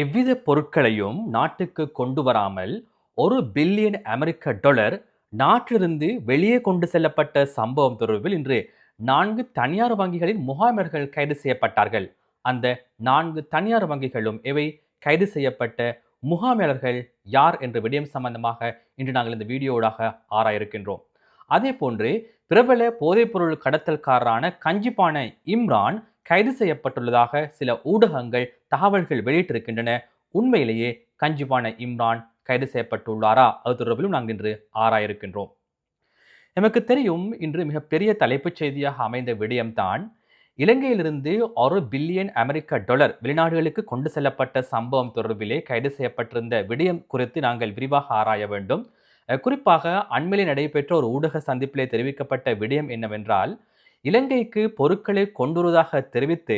எவ்வித பொருட்களையும் நாட்டுக்கு கொண்டு வராமல் $1 பில்லியன் அமெரிக்க டாலர் நாட்டிலிருந்து வெளியே கொண்டு செல்லப்பட்ட சம்பவம் தொடர்பில் இன்று 4 தனியார் வங்கிகளின் முகாமையாளர்கள் கைது செய்யப்பட்டார்கள். அந்த 4 தனியார் வங்கிகளும் எவை, கைது செய்யப்பட்ட முகாமையாளர்கள் யார் என்ற விடயம் சம்பந்தமாக இன்று நாங்கள் இந்த வீடியோவாக ஆராய இருக்கின்றோம். அதே போன்று பிரபல போதைப்பொருள் கடத்தல்காரரான கஞ்சிப்பான இம்ரான் கைது செய்யப்பட்டுள்ளதாக சில ஊடகங்கள் தகவல்கள் வெளியிட்டிருக்கின்றன. உண்மையிலேயே கஞ்சிப்பான இம்ரான் கைது செய்யப்பட்டுள்ளாரா? அது தொடர்பிலும் நாங்கள் இன்று ஆராய இருக்கின்றோம். நமக்கு தெரியும், இன்று மிகப்பெரிய தலைப்புச் செய்தியாக அமைந்த விடயம்தான் இலங்கையிலிருந்து $1 பில்லியன் அமெரிக்க டாலர் வெளிநாடுகளுக்கு கொண்டு செல்லப்பட்ட சம்பவம் தொடர்பிலே கைது செய்யப்பட்டிருந்த விடயம் குறித்து நாங்கள் விரிவாக ஆராய வேண்டும். குறிப்பாக அண்மையில் நடைபெற்ற ஒரு ஊடக சந்திப்பிலே தெரிவிக்கப்பட்ட விடயம் என்னவென்றால், இலங்கைக்கு பொருட்களை கொண்டு வருவதாக தெரிவித்து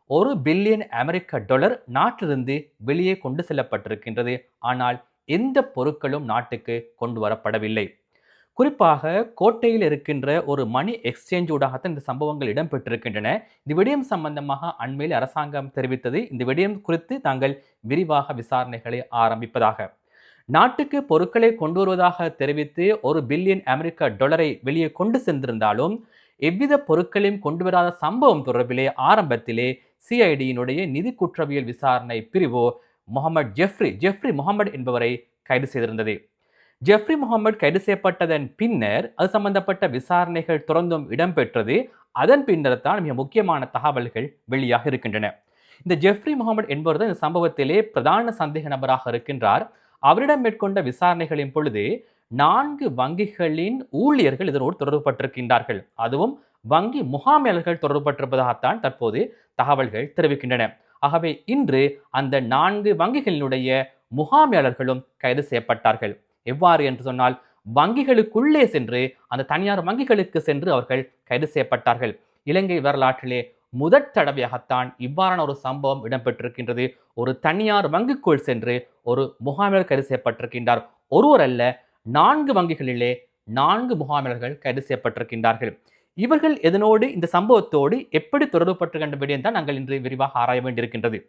$1 பில்லியன் அமெரிக்க டாலர் நாட்டிலிருந்து வெளியே கொண்டு செல்லப்பட்டிருக்கின்றது. ஆனால் எந்த பொருட்களும் நாட்டுக்கு கொண்டு வரப்படவில்லை. குறிப்பாக கோட்டையில் இருக்கின்ற ஒரு மணி எக்ஸ்சேஞ்ச் ஊடாகத்தான் இந்த சம்பவங்கள் இடம்பெற்றிருக்கின்றன. இந்த விடயம் சம்பந்தமாக அண்மையில் அரசாங்கம் தெரிவித்தது. இந்த விடயம் குறித்து தாங்கள் விரிவாக விசாரணைகளை ஆரம்பிப்பதாக. நாட்டுக்கு பொருட்களை கொண்டு வருவதாக தெரிவித்து $1 பில்லியன் அமெரிக்க டாலரை வெளியே கொண்டு சென்றிருந்தாலும் எவ்வித பொருட்களையும் கொண்டு வராத சம்பவம் தொடர்பிலே ஆரம்பத்திலே சிஐடியினுடைய நிதி குற்றவியல் விசாரணை பிரிவு ஜெஃப்ரி முகமது என்பவரை கைது செய்திருந்தது. ஜெஃப்ரி முகமது கைது செய்யப்பட்டதன் பின்னர் அது சம்பந்தப்பட்ட விசாரணைகள் தொடர்ந்தும் இடம்பெற்றது. அதன் பின்னர் தான் மிக முக்கியமான தகவல்கள் வெளியாக இருக்கின்றன. இந்த ஜெஃப்ரி முகமது என்பவர் தான் இந்த சம்பவத்திலே பிரதான சந்தேக நபராக இருக்கின்றார். அவரிடம் மேற்கொண்ட விசாரணைகளின் பொழுது 4 வங்கிகளின் ஊழியர்கள் இதனோடு தொடர்புபட்டிருக்கின்றார்கள். அதுவும் வங்கி முகாமையாளர்கள் தொடர்புபட்டிருப்பதாகத்தான் தற்போது தகவல்கள் தெரிவிக்கின்றன. ஆகவே இன்று அந்த 4 வங்கிகளினுடைய முகாமையாளர்களும் கைது செய்யப்பட்டார்கள். எவ்வாறு என்று சொன்னால், வங்கிகளுக்குள்ளே சென்று அந்த தனியார் வங்கிகளுக்கு சென்று அவர்கள் கைது செய்யப்பட்டார்கள். இலங்கை வரலாற்றிலே முதற் தடவையாகத்தான் இவ்வாறான ஒரு சம்பவம் இடம்பெற்றிருக்கின்றது. ஒரு தனியார் வங்கிக்குள் சென்று ஒரு முகாமையாளர் கைது செய்யப்பட்டிருக்கின்றார். ஒருவர் அல்ல, 4 வங்கிகளிலே 4 முகாமையாளர்கள் கைது செய்யப்பட்டிருக்கின்றார்கள். இவர்கள் இதனோடு, இந்த சம்பவத்தோடு எப்படி தொடர்புபட்டிருக்கின்ற விடயம் தான் நாங்கள் இன்று விரிவாக ஆராய வேண்டியிருக்கின்றது.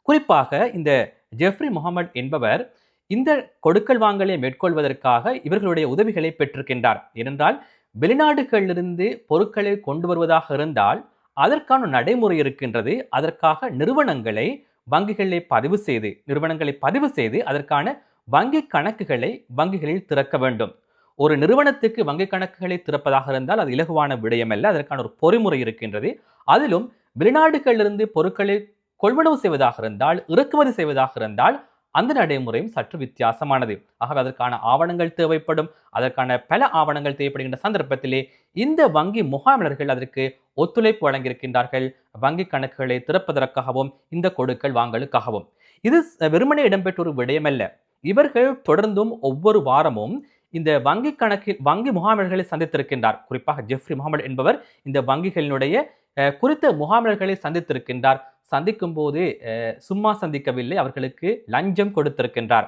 குறிப்பாக இந்த ஜெஃப்ரி முகமது என்பவர் இந்த கொடுக்கல் வாங்கலை மேற்கொள்வதற்காக இவர்களுடைய உதவிகளை பெற்றிருக்கின்றார். ஏனென்றால் வெளிநாடுகளிலிருந்து பொருட்களை கொண்டு வருவதாக இருந்தால் அதற்கான நடைமுறை இருக்கின்றது. அதற்காக நிறுவனங்களை பதிவு செய்து அதற்கான வங்கி கணக்குகளை வங்கிகளில் திறக்க வேண்டும். ஒரு நிறுவனத்துக்கு வங்கி கணக்குகளை திறப்பதாக இருந்தால் அது இலகுவான விடயம் அல்ல. அதற்கான ஒரு பொறிமுறை இருக்கின்றது. அதிலும் வெளிநாடுகளிலிருந்து பொருட்களை கொள்வனவு செய்வதாக இருந்தால், இறக்குமதி செய்வதாக இருந்தால் அந்த நடைமுறையும் சற்று வித்தியாசமானது. ஆகவே அதற்கான ஆவணங்கள் தேவைப்படும். அதற்கான பல ஆவணங்கள் தேவைப்படுகின்ற சந்தர்ப்பத்திலே இந்த வங்கி முகாமையாளர்கள் அதற்கு ஒத்துழைப்பு வழங்கியிருக்கின்றார்கள். வங்கி கணக்குகளை திறப்பதற்காகவும் இந்த கொடுக்கல் வாங்கலுக்காகவும். இது வெறுமனே இடம்பெற்ற ஒரு விடயமல்ல. இவர்கள் தொடர்ந்தும் ஒவ்வொரு வாரமும் இந்த வங்கி முகாமையாளர்களை சந்தித்திருக்கின்றார். குறிப்பாக ஜெஃப்ரி முகமது என்பவர் இந்த வங்கிகளினுடைய குறித்த முகாமையாளர்களை சந்தித்திருக்கின்றார். சந்திக்கும் போது சும்மா சந்திக்கவில்லை, அவர்களுக்கு லஞ்சம் கொடுத்திருக்கின்றார்.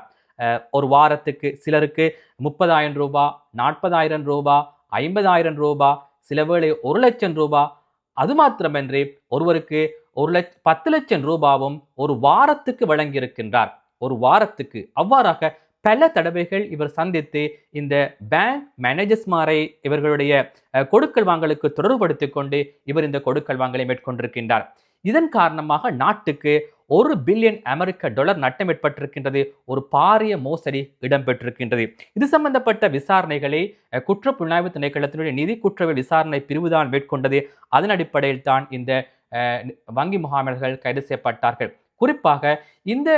ஒரு வாரத்துக்கு சிலருக்கு 30,000 ரூபாய், 40,000 ரூபாய், 50,000 ரூபாய், சில வேளை 1 லட்சம் ரூபாய். அது மாத்திரமன்றி ஒருவருக்கு 10 லட்சம் ரூபாவும் ஒரு வாரத்துக்கு வழங்கியிருக்கின்றார். ஒரு வாரத்துக்கு. அவ்வாறாக பல தடவைகள் இவர் சந்தித்து இந்த பேங்க் மேனேஜர்ஸ்மாரை இவர்களுடைய கொடுக்கல் வாங்கலுக்கு தொடர்புபடுத்திக் கொண்டு இவர் இந்த கொடுக்கல் வாங்கலை மேற்கொண்டிருக்கின்றார். இதன் காரணமாக நாட்டுக்கு $1 பில்லியன் அமெரிக்க டாலர் நட்டம் ஏற்பட்டிருக்கின்றது. ஒரு பாரிய மோசடி இடம்பெற்றிருக்கின்றது. இது சம்பந்தப்பட்ட விசாரணைகளை குற்றப்புலனாய்வு திணைக்களத்தினுடைய நிதி குற்றவியல் விசாரணை பிரிவுதான் மேற்கொண்டது. அதன் அடிப்படையில் தான் இந்த வங்கி முகாமையாளர்கள் கைது செய்யப்பட்டார்கள். குறிப்பாக இந்த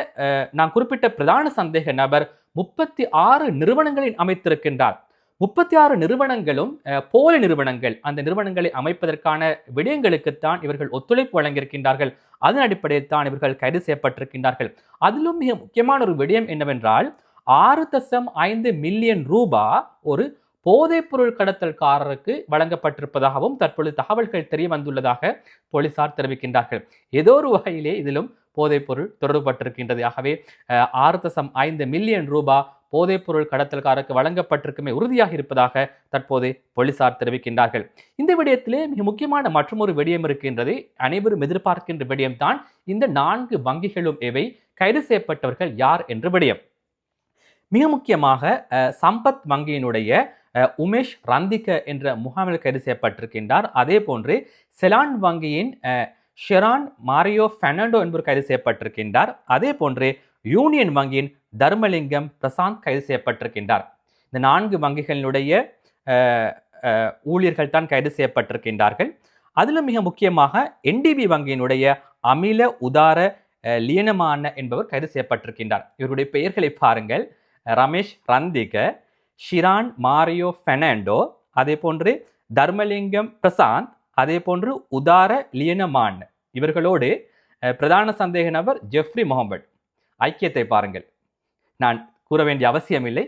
நான் குறிப்பிட்ட பிரதான சந்தேக நபர் 36 நிறுவனங்களை அமைத்திருக்கின்றார். 36 நிறுவனங்களும் போலி நிறுவனங்கள். அந்த நிறுவனங்களை அமைப்பதற்கான விடயங்களுக்குத்தான் இவர்கள் ஒத்துழைப்பு வழங்கியிருக்கின்றார்கள். அதன் அடிப்படையில் தான் இவர்கள் கைது செய்யப்பட்டிருக்கின்றார்கள். அதிலும் மிக முக்கியமான ஒரு விடயம் என்னவென்றால், 6.5 மில்லியன் ரூபாய் ஒரு போதைப்பொருள் கடத்தல்காரருக்கு வழங்கப்பட்டிருப்பதாகவும் தற்பொழுது தகவல்கள் தெரிய வந்துள்ளதாக போலீசார் தெரிவிக்கின்றார்கள். ஏதோ ஒரு வகையிலே இதிலும் போதைப்பொருள் தொடர்புபட்டிருக்கின்றது. ஆகவே 6.5 மில்லியன் ரூபாய் போதைப்பொருள் கடத்தல்காரருக்கு வழங்கப்பட்டிருக்குமே உறுதியாக இருப்பதாக தற்போது போலீசார் தெரிவிக்கின்றார்கள். இந்த விடயத்திலே மிக முக்கியமான மற்றொரு விடயம் இருக்கின்றது. அனைவரும் எதிர்பார்க்கின்ற விடயம்தான் இந்த 4 வங்கிகளும் எவை, கைது செய்யப்பட்டவர்கள் யார் என்ற விடயம். மிக முக்கியமாக சம்பத் வங்கியினுடைய உமேஷ் ரந்திக என்ற முகாமில் கைது செய்யப்பட்டிருக்கின்றார். அதே போன்று செலான் வங்கியின் ஷெரான் மாரியோ பெர்னாண்டோ என்பவர் கைது செய்யப்பட்டிருக்கின்றார். அதே போன்று யூனியன் வங்கியின் தர்மலிங்கம் பிரசாந்த் கைது செய்யப்பட்டிருக்கின்றார். இந்த 4 வங்கிகளினுடைய ஊழியர்கள் தான் கைது செய்யப்பட்டிருக்கின்றார்கள். அதிலும் மிக முக்கியமாக என்டிபி வங்கியினுடைய அமில உதார லியனமான என்பவர் கைது செய்யப்பட்டிருக்கின்றார். இவருடைய பெயர்களை பாருங்கள். ரமேஷ் ரந்திக, ஷிரான் மாரியோ பெர்னாண்டோ, அதே போன்று தர்மலிங்கம் பிரசாந்த், அதே போன்று உதார லியனமான். இவர்களோடு பிரதான சந்தேக நபர் ஜெஃப்ரி முகமது. ஐக்கியத்தை பாருங்கள். நான் கூற வேண்டிய அவசியமில்லை.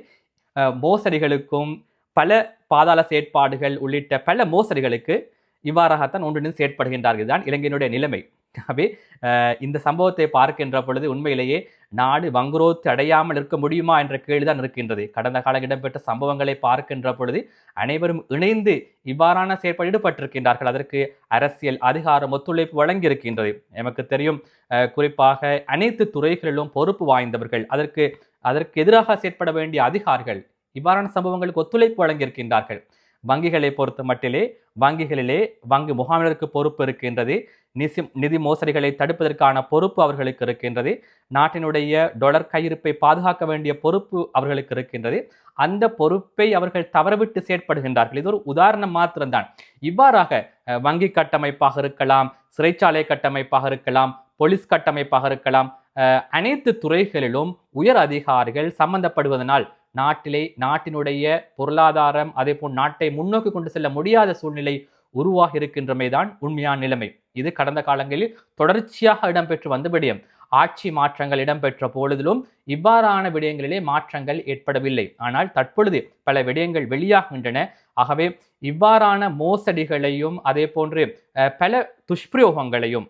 மோசடிகளுக்கும் பல பாதாள செயற்பாடுகள் உள்ளிட்ட பல மோசடிகளுக்கு இவ்வாறாகத்தான் ஒன்றிணைந்து செயற்படுகின்றார்கள். தான் இலங்கையினுடைய நிலைமை. ஆகவே இந்த சம்பவத்தை பார்க்கின்ற பொழுது உண்மையிலேயே நாடு வங்குரோத்து அடையாமல் இருக்க முடியுமா என்ற கேள்விதான் இருக்கின்றது. கடந்த கால இடம்பெற்ற சம்பவங்களை பார்க்கின்ற பொழுது அனைவரும் இணைந்து இவ்வாறான செயற்பாடு ஈடுபட்டிருக்கின்றார்கள். அதற்கு அரசியல் அதிகாரம் ஒத்துழைப்பு வழங்கியிருக்கின்றது. நமக்கு தெரியும், குறிப்பாக அனைத்து துறைகளிலும் பொறுப்பு வாய்ந்தவர்கள், அதற்கு எதிராக செயற்பட வேண்டிய அதிகாரிகள் இவ்வாறான சம்பவங்களுக்கு ஒத்துழைப்பு வழங்கியிருக்கின்றார்கள். வங்கிகளை பொறுத்த மட்டிலே வங்கிகளிலே வங்கி முகாமினருக்கு பொறுப்பு இருக்கின்றது. நிதி மோசடிகளை தடுப்பதற்கான பொறுப்பு அவர்களுக்கு இருக்கின்றது. நாட்டினுடைய டாலர் கையிருப்பை பாதுகாக்க வேண்டிய பொறுப்பு அவர்களுக்கு இருக்கின்றது. அந்த பொறுப்பை அவர்கள் தவறவிட்டு செயற்படுகின்றார்கள். இது ஒரு உதாரணம் மாத்திரம்தான். இவ்வாறாக வங்கி கட்டமைப்பாக இருக்கலாம், சிறைச்சாலை கட்டமைப்பாக இருக்கலாம், போலீஸ் கட்டமைப்பாக இருக்கலாம், அனைத்து துறைகளிலும் உயர் அதிகாரிகள் சம்பந்தப்படுவதனால் நாட்டினுடைய பொருளாதாரம், அதே போல் நாட்டை முன்னோக்கி கொண்டு செல்ல முடியாத சூழ்நிலை உருவாகி இருக்கின்றமைதான் உண்மையான நிலைமை. இது கடந்த காலங்களில் தொடர்ச்சியாக இடம்பெற்று வந்த விடயம். ஆட்சி மாற்றங்கள் இடம்பெற்ற பொழுதிலும் இவ்வாறான விடயங்களிலே மாற்றங்கள் ஏற்படவில்லை. ஆனால் தற்பொழுது பல விடயங்கள் வெளியாகின்றன. ஆகவே இவ்வாறான மோசடிகளையும் அதே போன்று பல துஷ்பிரயோகங்களையும்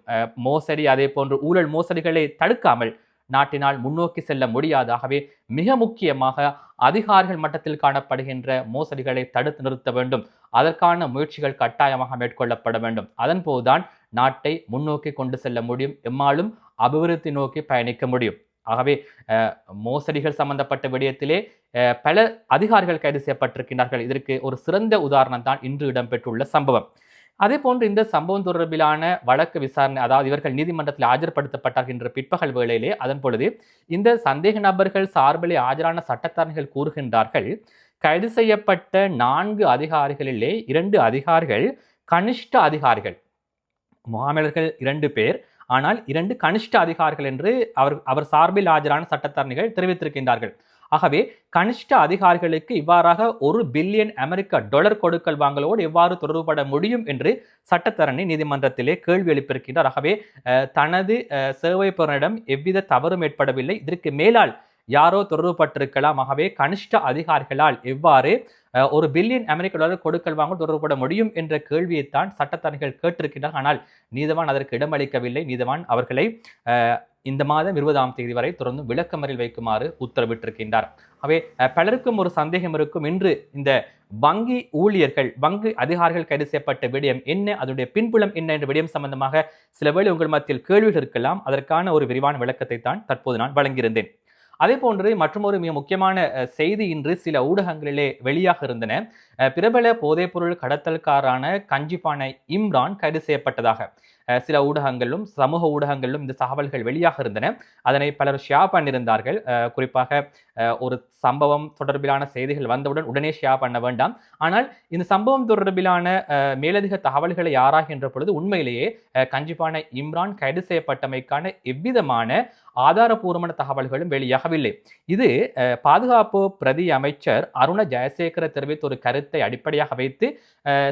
மோசடி அதே போன்று ஊழல் மோசடிகளை தடுக்காமல் நாட்டினால் முன்னோக்கி செல்ல முடியாது. ஆகவே மிக முக்கியமாக அதிகாரிகள் மட்டத்தில் காணப்படுகின்ற மோசடிகளை தடுத்து நிறுத்த வேண்டும். அதற்கான முயற்சிகள் கட்டாயமாக மேற்கொள்ளப்பட வேண்டும். அதன் போதுதான் நாட்டை முன்னோக்கி கொண்டு செல்ல முடியும், எம்மாலும் அபிவிருத்தி நோக்கி பயணிக்க முடியும். ஆகவே மோசடிகள் சம்பந்தப்பட்ட விடயத்திலே பல அதிகாரிகள் கைது செய்யப்பட்டிருக்கிறார்கள். இதற்கு ஒரு சிறந்த உதாரணம் தான் இன்று இடம்பெற்றுள்ள சம்பவம். அதே போன்று இந்த சம்பவம் தொடர்பிலான வழக்கு விசாரணை, அதாவது இவர்கள் நீதிமன்றத்தில் ஆஜர்படுத்தப்பட்டார்கள் என்ற பிற்பகல் வேளையிலே, அதன் பொழுது இந்த சந்தேக நபர்கள் சார்பிலே ஆஜரான சட்டத்தரணிகள் கூறுகின்றார்கள், கைது செய்யப்பட்ட 4 அதிகாரிகளிலே 2 அதிகாரிகள் கனிஷ்ட அதிகாரிகள். முகாமினர்கள் 2 பேர், ஆனால் 2 கனிஷ்ட அதிகாரிகள் என்று அவர் சார்பில் ஆஜரான சட்டத்தரணிகள் தெரிவித்திருக்கின்றார்கள். ஆகவே கனிஷ்ட அதிகாரிகளுக்கு இவ்வாறாக $1 பில்லியன் அமெரிக்க டாலர் கொடுக்கல் வாங்கலோடு எவ்வாறு தொடர்புபட முடியும் என்று சட்டத்தரணி நீதிமன்றத்திலே கேள்வி எழுப்பியிருக்கின்றார். ஆகவே தனது சேவை பெறுநரிடம் எவ்வித தவறும் ஏற்படவில்லை, இதற்கு மேலால் யாரோ தொடர்புபட்டிருக்கலாம். ஆகவே கனிஷ்ட அதிகாரிகளால் எவ்வாறு $1 பில்லியன் அமெரிக்க டாலர் கொடுக்கல் வாங்க தொடர்புபட முடியும் என்ற கேள்வியைத்தான் சட்டத்தரணிகள் கேட்டிருக்கின்றனர். ஆனால் நீதவான் அதற்கு இடமளிக்கவில்லை. நீதவான் அவர்களை இந்த மாதம் 20ஆம் தேதி வரை தொடர்ந்து விளக்கமறியல் வைக்குமாறு உத்தரவிட்டிருக்கின்றார். ஆகவே பலருக்கும் ஒரு சந்தேகம் இருக்கும், இன்று இந்த வங்கி ஊழியர்கள், வங்கி அதிகாரிகள் கைது செய்யப்பட்ட விடயம் என்ன, அதனுடைய பின்புலம் என்ன என்ற விடயம் சம்பந்தமாக சில வேளை உங்கள் மத்தியில் கேள்விகள் இருக்கலாம். அதற்கான ஒரு விரிவான விளக்கத்தை தான் தற்போது நான் வழங்கியிருந்தேன். அதே போன்று மற்றொரு மிக முக்கியமான செய்தி இன்று சில ஊடகங்களிலே வெளியாக இருந்தன. பிரபல போதைப்பொருள் கடத்தல்காரான கஞ்சிப்பானை இம்ரான் கைது செய்யப்பட்டதாக சில ஊடகங்களிலும் சமூக ஊடகங்களிலும் இந்த தகவல்கள் வெளியாக இருந்தன. அதனை பலர் ஷேர் பண்ணியிருந்தார்கள். குறிப்பாக ஒரு சம்பவம் தொடர்பிலான செய்திகள் வந்தவுடன் உடனே ஷேர் பண்ண வேண்டாம். ஆனால் இந்த சம்பவம் தொடர்பிலான மேலதிக தகவல்களை ஆராய்கின்ற பொழுது உண்மையிலேயே கஞ்சிப்பானை இம்ரான் கைது செய்யப்பட்டமைக்கான எவ்விதமான ஆதாரபூர்வமான தகவல்களும் வெளியாகவில்லை. இது பாதுகாப்பு பிரதி அமைச்சர் அருண ஜெயசேகர தெரிவித்த ஒரு கருத்தை அடிப்படையாக வைத்து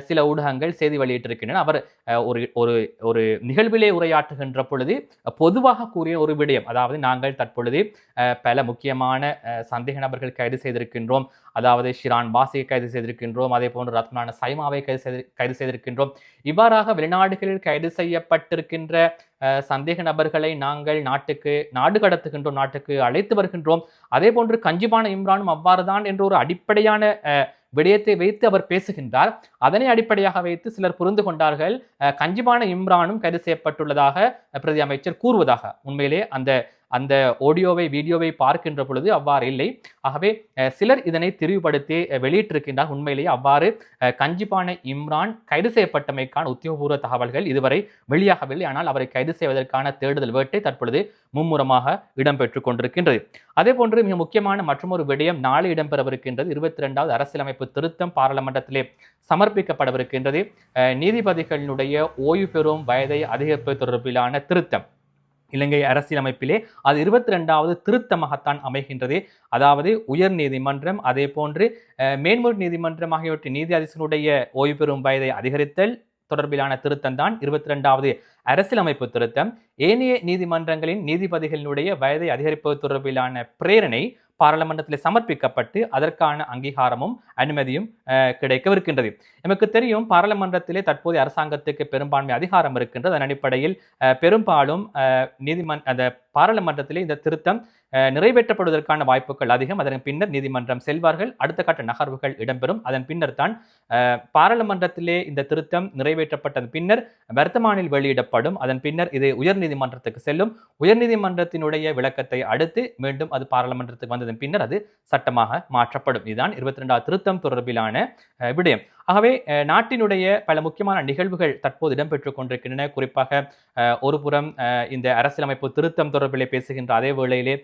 சில ஊடகங்கள் செய்தி வெளியிட்டிருக்கின்றன. அவர் ஒரு நிகழ்விலே உரையாற்றுகின்ற பொழுது பொதுவாக கூறிய ஒரு விடயம், அதாவது நாங்கள் தற்பொழுது பல முக்கியமான சந்தேக நபர்கள் கைது செய்திருக்கின்றோம், அதாவது ஷிரான் பாசியை கைது செய்திருக்கின்றோம், அதே போன்று ரத்னான சைமாவை கைது செய்திருக்கின்றோம். இவ்வாறாக வெளிநாடுகளில் கைது செய்யப்பட்டிருக்கின்ற சந்தேக நபர்களை நாங்கள் நாடு கடத்துகின்றோம், நாட்டுக்கு அழைத்து வருகின்றோம். அதே போன்று கஞ்சிபான இம்ரானும் அவ்வாறுதான் என்ற ஒரு அடிப்படையான விடயத்தை வைத்து அவர் பேசுகின்றார். அதனை அடிப்படையாக வைத்து சிலர் புரிந்து கொண்டார்கள் கஞ்சிபான இம்ரானும் கைது செய்யப்பட்டுள்ளதாக பிரதி அமைச்சர் கூறுவதாக. உண்மையிலே அந்த அந்த வீடியோவை பார்க்கின்ற பொழுது அவ்வாறு இல்லை. ஆகவே சிலர் இதனை திரிவுபடுத்தி வெளியிட்டிருக்கின்றார். உண்மையிலேயே அவ்வாறு கஞ்சிபான இம்ரான் கைது செய்யப்பட்டமைக்கான உத்தியோகபூர்வ தகவல்கள் இதுவரை வெளியாகவில்லை. ஆனால் அவரை கைது செய்வதற்கான தேடுதல் வேட்டை தற்பொழுது மும்முரமாக இடம்பெற்றுக் கொண்டிருக்கின்றது. அதே போன்று மிக முக்கியமான மற்றொரு விடயம் நாளை இடம்பெறவிருக்கின்றது. 22வது அரசியலமைப்பு திருத்தம் பாராளுமன்றத்திலே சமர்ப்பிக்கப்படவிருக்கின்றது. நீதிபதிகளினுடைய ஓய்வு பெறும் வயதை அதிகரிப்பது தொடர்பிலான திருத்தம் இலங்கை அரசியலமைப்பிலே அது 22வது திருத்தமாகத்தான் அமைகின்றது. அதாவது உயர் நீதிமன்றம் அதே போன்று மேன்முறை நீதிமன்றம் ஆகியவற்றின் நீதியரசனுடைய ஓய்வு பெறும் வயதை அதிகரித்தல் தொடர்பிலான திருத்தம் தான் 22வது அரசியலமைப்பு திருத்தம். ஏனைய நீதிமன்றங்களின் நீதிபதிகளினுடைய வயதை அதிகரிப்பது தொடர்பிலான பிரேரணை பாராளுமன்றத்தில் சமர்ப்பிக்கப்பட்டு அதற்கான அங்கீகாரமும் அனுமதியும் கிடைக்கவிருக்கின்றது. நமக்கு தெரியும் பாராளுமன்றத்திலே தற்போதைய அரசாங்கத்துக்கு பெரும்பான்மை அதிகாரம் இருக்கின்றது. அதன் அடிப்படையில் பெரும்பாலும் அந்த பாராளுமன்றத்திலே இந்த திருத்தம் நிறைவேற்றப்படுவதற்கான வாய்ப்புகள் அதிகம். அதன் பின்னர் நீதிமன்றம் செல்வார்கள், அடுத்த கட்ட நகர்வுகள் இடம்பெறும். அதன் பின்னர் தான் பாராளுமன்றத்திலே இந்த திருத்தம் நிறைவேற்றப்பட்டதன் பின்னர் வர்த்தமானில் வெளியிடப்படும். அதன் பின்னர் இது உயர்நீதிமன்றத்துக்கு செல்லும். உயர்நீதிமன்றத்தினுடைய விளக்கத்தை அடுத்து மீண்டும் அது பாராளுமன்றத்துக்கு வந்ததன் பின்னர் அது சட்டமாக மாற்றப்படும். இதுதான் 22வது திருத்தம் தொடர்பிலான விடயம். ஆகவே நாட்டினுடைய பல முக்கியமான நிகழ்வுகள் தற்போது இடம்பெற்றுக் கொண்டிருக்கின்றன. குறிப்பாக ஒருபுறம் இந்த அரசியலமைப்பு திருத்தம் தொடர்பிலே பேசுகின்ற அதே வேளையிலே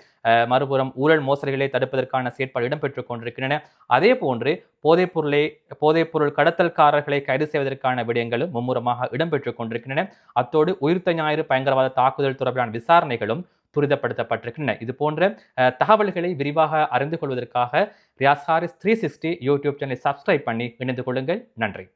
மறுபுறம் ஊழல் மோசடிகளை தடுப்பதற்கான செயற்பாடு இடம்பெற்றுக் கொண்டிருக்கின்றன. அதே போன்று போதைப்பொருள் கடத்தல்காரர்களை கைது செய்வதற்கான விடயங்களும் மும்முரமாக இடம்பெற்றுக் கொண்டிருக்கின்றன. அத்தோடு உயிர்த்த ஞாயிறு பயங்கரவாத தாக்குதல் தொடர்பிலான விசாரணைகளும் துரிதப்படுத்தப்பட்டிருக்கின்றன. இது போன்ற தகவல்களை விரிவாக அறிந்து கொள்வதற்காக ரியாஸ் ஹாரிஸ் 360 யூடியூப் சேனலை சப்ஸ்கிரைப் பண்ணி இணைந்து கொள்ளுங்கள். நன்றி.